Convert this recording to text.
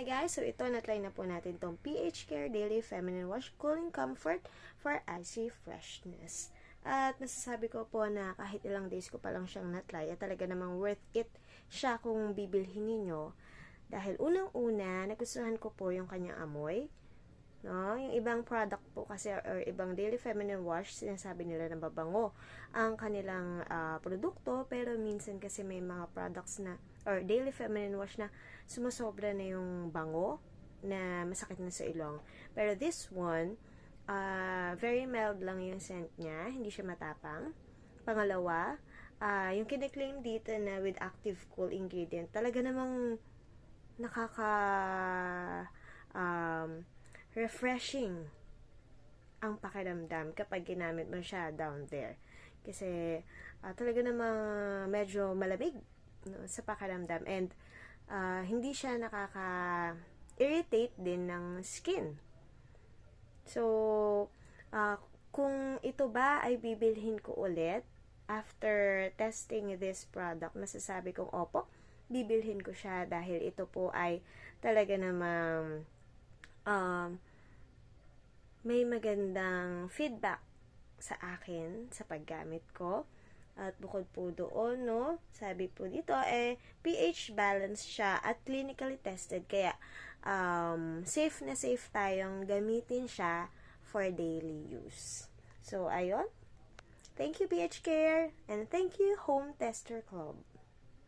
Hi guys, so ito na-try na po natin tong PH Care Daily Feminine Wash Cooling Comfort for Icy Freshness. At nasasabi ko po na kahit ilang days ko pa lang siyang na-try, at talaga namang worth it siya kung bibilhin ninyo. Dahil unang-una, nagustuhan ko po yung kanyang amoy. No? Yung ibang product po kasi or ibang daily feminine wash, sinasabi nila na mabango ang kanilang produkto, pero minsan kasi may mga products na or daily feminine wash na sumasobra na yung bango na masakit na sa ilong. Pero this one, very mild lang yung scent niya, hindi siya matapang. Pangalawa, yung kiniklaim dito na with active cool ingredient, talaga namang refreshing ang pakiramdam kapag ginamit mo siya down there. Kasi talaga namang medyo malamig, no, sa pakiramdam, and hindi siya nakaka-irritate din ng skin. So, kung ito ba ay bibilhin ko ulit after testing this product, masasabi kong opo, bibilhin ko siya dahil ito po ay talaga namang may magandang feedback sa akin sa paggamit ko. At bukod po doon, no, sabi po dito, pH balance siya at clinically tested. Kaya, safe na safe tayong gamitin siya for daily use. So, ayun. Thank you, PH Care. And thank you, Home Tester Club.